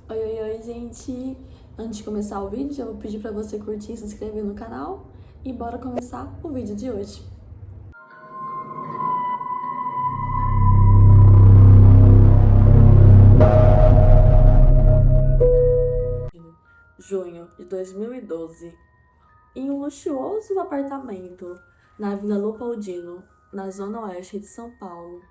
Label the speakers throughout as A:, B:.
A: Oi, oi, oi, gente! Antes de começar o vídeo, eu vou pedir pra você curtir e se inscrever no canal e bora começar o vídeo de hoje. Junho de 2012, em um luxuoso apartamento na Vila Leopoldino, na zona oeste de São Paulo,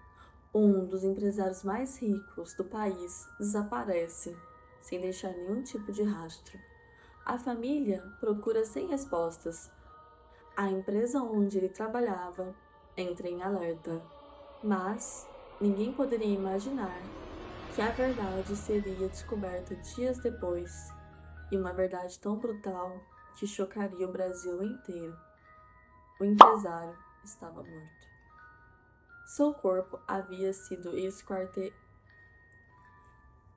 A: um dos empresários mais ricos do país desaparece, sem deixar nenhum tipo de rastro. A família procura sem respostas. A empresa onde ele trabalhava entra em alerta, mas ninguém poderia imaginar que a verdade seria descoberta dias depois, e uma verdade tão brutal que chocaria o Brasil inteiro. O empresário estava morto. Seu corpo havia sido esquartejado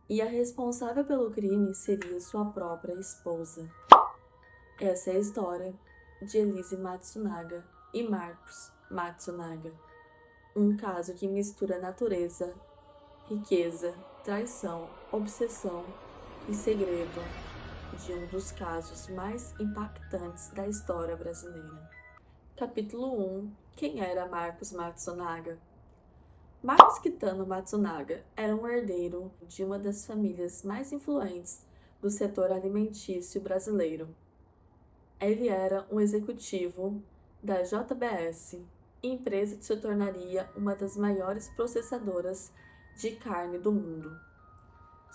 A: e a responsável pelo crime seria sua própria esposa. Essa é a história de Elise Matsunaga e Marcos Matsunaga. Um caso que mistura natureza, riqueza, traição, obsessão e segredo de um dos casos mais impactantes da história brasileira. Capítulo 1. Quem era Marcos Matsunaga? Marcos Kitano Matsunaga era um herdeiro de uma das famílias mais influentes do setor alimentício brasileiro. Ele era um executivo da JBS, empresa que se tornaria uma das maiores processadoras de carne do mundo.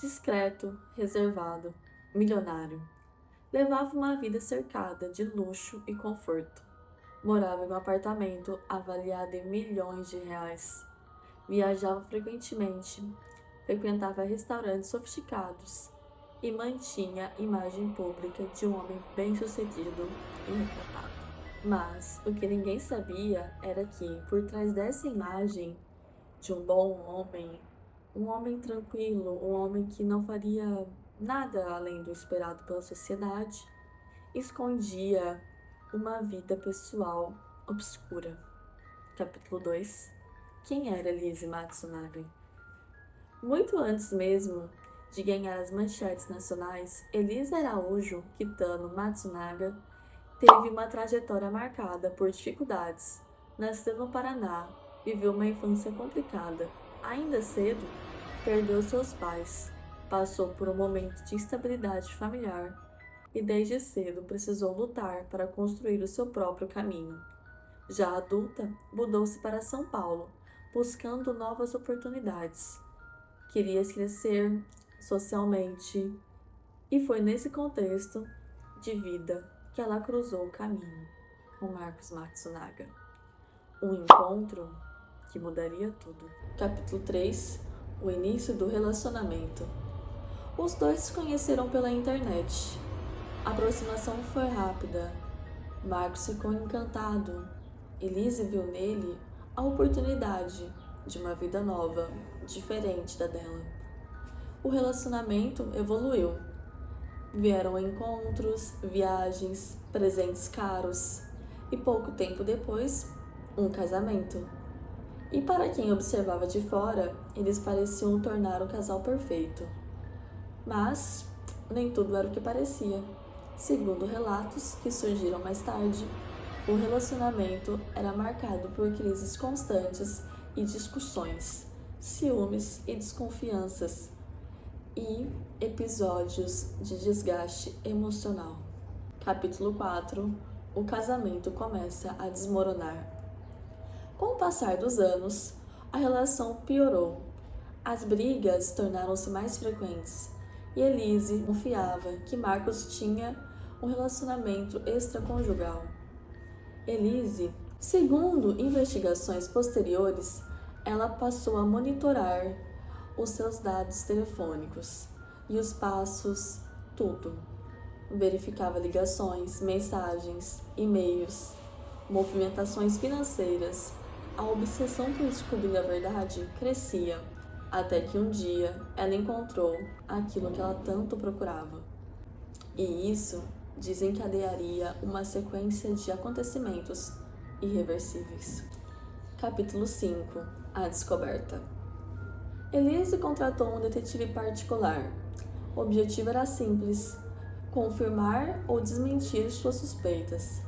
A: Discreto, reservado, milionário, levava uma vida cercada de luxo e conforto. Morava em um apartamento avaliado em milhões de reais. Viajava frequentemente, frequentava restaurantes sofisticados e mantinha a imagem pública de um homem bem-sucedido e recatado. Mas o que ninguém sabia era que, por trás dessa imagem de um bom homem, um homem tranquilo, um homem que não faria nada além do esperado pela sociedade, escondia uma vida pessoal obscura. Capítulo 2. Quem era Elise Matsunaga? Muito antes mesmo de ganhar as manchetes nacionais, Elise Araújo Kitano Matsunaga teve uma trajetória marcada por dificuldades. Nasceu no Paraná, viveu uma infância complicada. Ainda cedo, perdeu seus pais, passou por um momento de instabilidade familiar e desde cedo precisou lutar para construir o seu próprio caminho. Já adulta, mudou-se para São Paulo, buscando novas oportunidades. Queria crescer socialmente e foi nesse contexto de vida que ela cruzou o caminho com Marcos Matsunaga. Um encontro que mudaria tudo. Capítulo 3. O início do relacionamento. Os dois se conheceram pela internet. A aproximação foi rápida. Marcos ficou encantado. Elise viu nele a oportunidade de uma vida nova, diferente da dela. O relacionamento evoluiu. Vieram encontros, viagens, presentes caros e pouco tempo depois, um casamento. E para quem observava de fora, eles pareciam tornar o casal perfeito. Mas nem tudo era o que parecia. Segundo relatos que surgiram mais tarde, o relacionamento era marcado por crises constantes e discussões, ciúmes e desconfianças, e episódios de desgaste emocional. Capítulo 4. O casamento começa a desmoronar. Com o passar dos anos, a relação piorou. As brigas tornaram-se mais frequentes e Elise confiava que Marcos tinha um relacionamento extraconjugal. Elise, segundo investigações posteriores, ela passou a monitorar os seus dados telefônicos e os passos, tudo. Verificava ligações, mensagens, e-mails, movimentações financeiras. A obsessão por descobrir a verdade crescia, até que um dia ela encontrou aquilo que ela tanto procurava. E isso desencadearia uma sequência de acontecimentos irreversíveis. Capítulo 5. A descoberta. Elise contratou um detetive particular, O objetivo era simples: confirmar ou desmentir suas suspeitas.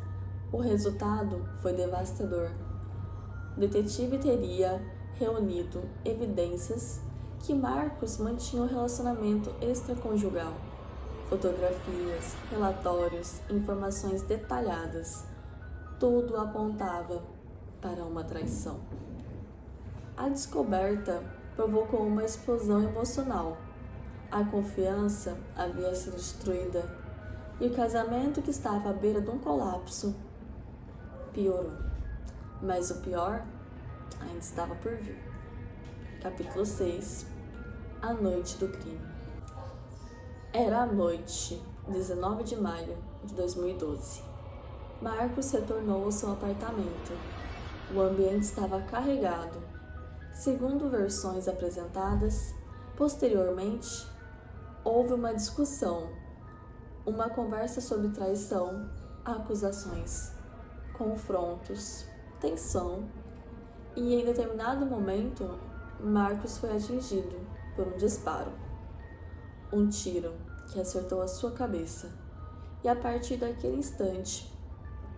A: O resultado foi devastador. O detetive teria reunido evidências que Marcos mantinha um relacionamento extraconjugal. Fotografias, relatórios, informações detalhadas. Tudo apontava para uma traição. A descoberta provocou uma explosão emocional. A confiança havia sido destruída e o casamento, que estava à beira de um colapso, piorou. Mas o pior ainda estava por vir. Capítulo 6. A noite do crime. Era a noite, 19 de maio de 2012. Marcos retornou ao seu apartamento. O ambiente estava carregado. Segundo versões apresentadas, posteriormente, houve uma discussão, uma conversa sobre traição, acusações, confrontos, tensão, e em determinado momento, Marcos foi atingido por um disparo. Um tiro que acertou a sua cabeça, e a partir daquele instante,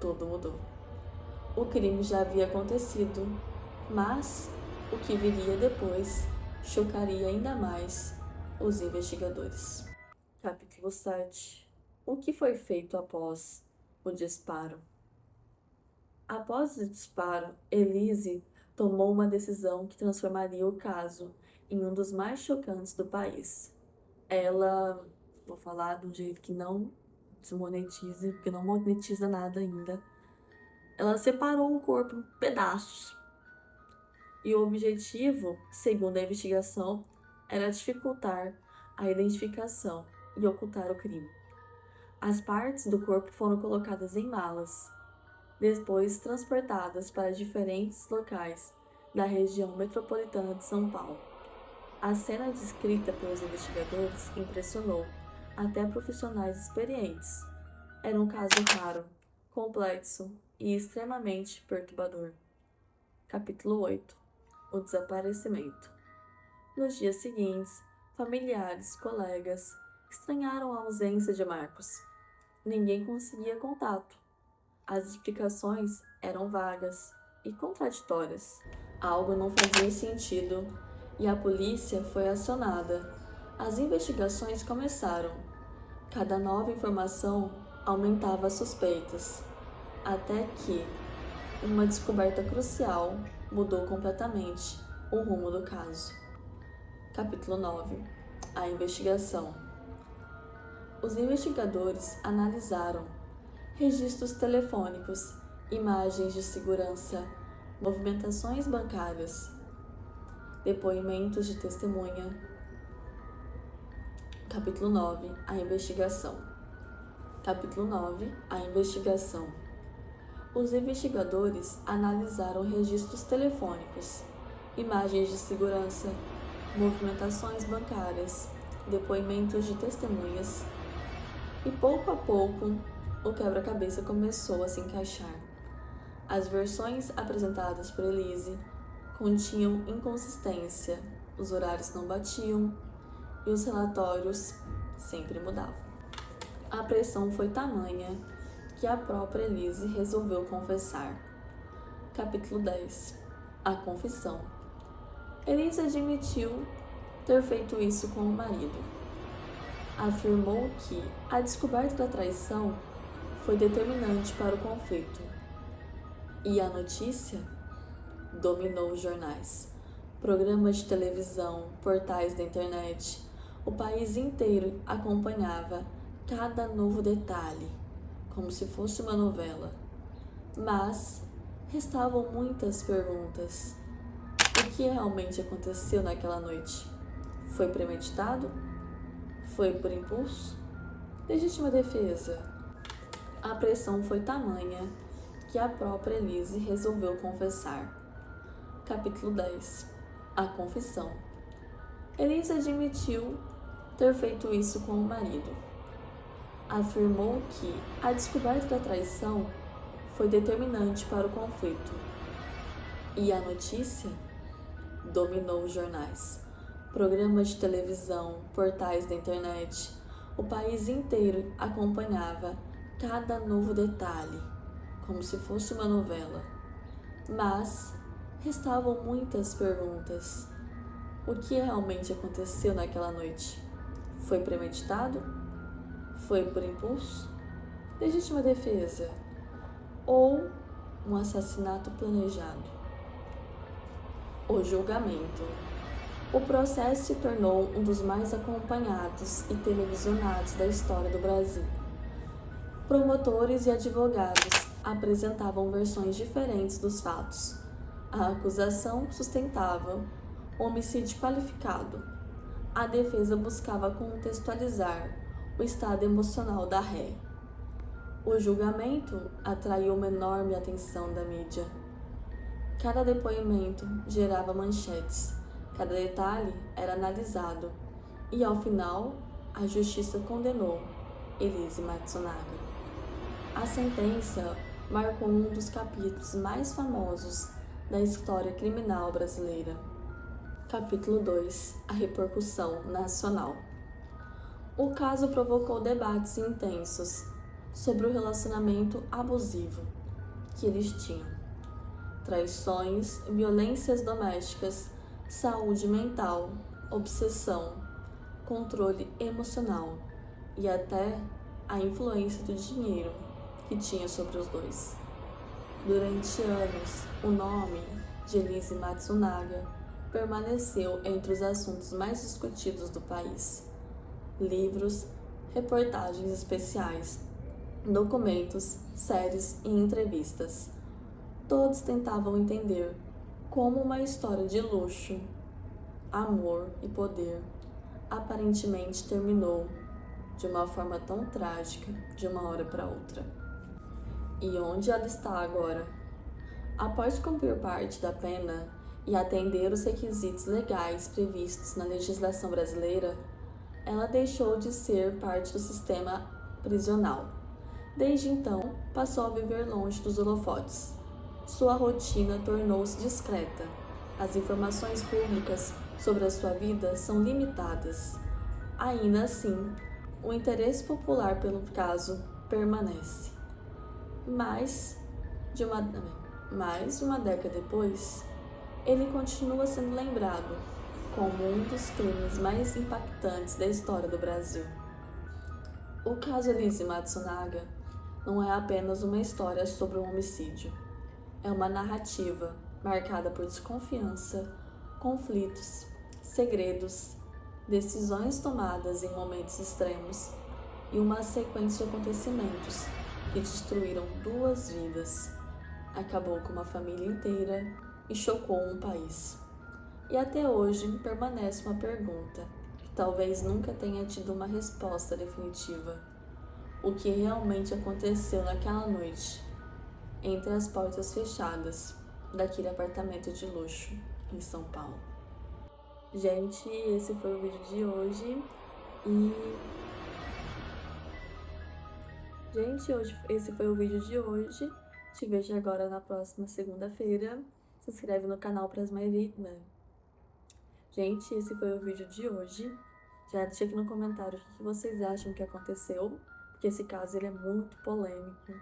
A: tudo mudou. O crime já havia acontecido, mas o que viria depois chocaria ainda mais os investigadores. Capítulo 7. O que foi feito após o disparo? Após o disparo, Elise tomou uma decisão que transformaria o caso em um dos mais chocantes do país. Ela, vou falar de um jeito que não desmonetize, porque não monetiza nada ainda. Ela separou o corpo em pedaços. E o objetivo, segundo a investigação, era dificultar a identificação e ocultar o crime. As partes do corpo foram colocadas em malas, depois transportadas para diferentes locais da região metropolitana de São Paulo. A cena descrita pelos investigadores impressionou até profissionais experientes. Era um caso raro, complexo e extremamente perturbador. Capítulo 8. O desaparecimento. Nos dias seguintes, familiares, colegas estranharam a ausência de Marcos. Ninguém conseguia contato. As explicações eram vagas e contraditórias. Algo não fazia sentido e a polícia foi acionada. As investigações começaram. Cada nova informação aumentava as suspeitas, até que uma descoberta crucial mudou completamente o rumo do caso. Capítulo 9. A investigação. Os investigadores analisaram registros telefônicos, imagens de segurança, movimentações bancárias, depoimentos de testemunha. Capítulo 9. A investigação. Capítulo 9. A investigação. Os investigadores analisaram registros telefônicos, imagens de segurança, movimentações bancárias, depoimentos de testemunhas, e pouco a pouco o quebra-cabeça começou a se encaixar. As versões apresentadas por Elise continham inconsistência, os horários não batiam e os relatórios sempre mudavam. A pressão foi tamanha que a própria Elise resolveu confessar. Capítulo 10. A confissão. Elise admitiu ter feito isso com o marido. Afirmou que a descoberta da traição foi determinante para o conflito. E a notícia dominou os jornais, programas de televisão, portais da internet. O país inteiro acompanhava cada novo detalhe, como se fosse uma novela. Mas restavam muitas perguntas. O que realmente aconteceu naquela noite? Foi premeditado? Foi por impulso? Legítima defesa? A pressão foi tamanha que a própria Elise resolveu confessar. Capítulo 10. A confissão. Elise admitiu ter feito isso com o marido. Afirmou que a descoberta da traição foi determinante para o conflito. E a notícia dominou os jornais, Programas de televisão, portais da internet, o país inteiro acompanhava cada novo detalhe, como se fosse uma novela. Mas restavam muitas perguntas. O que realmente aconteceu naquela noite? Foi premeditado? Foi por impulso? Legítima defesa? Ou um assassinato planejado? O julgamento. O processo se tornou um dos mais acompanhados e televisionados da história do Brasil. Promotores e advogados apresentavam versões diferentes dos fatos. A acusação sustentava homicídio qualificado. A defesa buscava contextualizar o estado emocional da ré. O julgamento atraiu uma enorme atenção da mídia. Cada depoimento gerava manchetes, cada detalhe era analisado e, ao final, a justiça condenou Elise Matsunaga. A sentença marcou um dos capítulos mais famosos da história criminal brasileira. Capítulo 2. A repercussão nacional. O caso provocou debates intensos sobre o relacionamento abusivo que eles tinham. Traições, violências domésticas, saúde mental, obsessão, controle emocional e até a influência do dinheiro que tinha sobre os dois. Durante anos, o nome de Elise Matsunaga permaneceu entre os assuntos mais discutidos do país. Livros, reportagens especiais, documentos, séries e entrevistas. Todos tentavam entender como uma história de luxo, amor e poder aparentemente terminou de uma forma tão trágica de uma hora para outra. E onde ela está agora? Após cumprir parte da pena e atender os requisitos legais previstos na legislação brasileira, ela deixou de ser parte do sistema prisional. Desde então, passou a viver longe dos holofotes. Sua rotina tornou-se discreta. As informações públicas sobre a sua vida são limitadas. Ainda assim, o interesse popular pelo caso permanece. Mais de uma década depois, ele continua sendo lembrado como um dos crimes mais impactantes da história do Brasil. O caso Elise Matsunaga não é apenas uma história sobre um homicídio. É uma narrativa marcada por desconfiança, conflitos, segredos, decisões tomadas em momentos extremos e uma sequência de acontecimentos que destruíram 2 vidas, acabou com uma família inteira e chocou um país. E até hoje permanece uma pergunta que talvez nunca tenha tido uma resposta definitiva. O que realmente aconteceu naquela noite, entre as portas fechadas daquele apartamento de luxo em São Paulo? Gente, esse foi o vídeo de hoje esse foi o vídeo de hoje. Te vejo agora na próxima segunda-feira. Se inscreve no canal para as mais vítimas. Gente, esse foi o vídeo de hoje. Já deixa aqui no comentário o que vocês acham que aconteceu, porque esse caso ele é muito polêmico.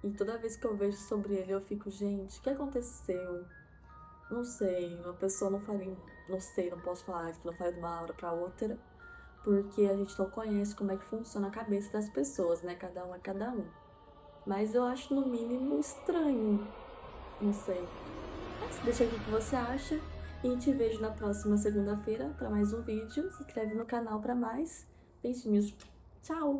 A: E toda vez que eu vejo sobre ele, eu fico, gente, o que aconteceu? Não sei, uma pessoa não faria, não sei, não posso falar que não faria de uma hora para outra, porque a gente não conhece como é que funciona a cabeça das pessoas, né? Cada um é cada um. Mas eu acho no mínimo estranho, não sei. Mas deixa aqui o que você acha e te vejo na próxima segunda-feira para mais um vídeo. Se inscreve no canal para mais. Beijinhos. Tchau!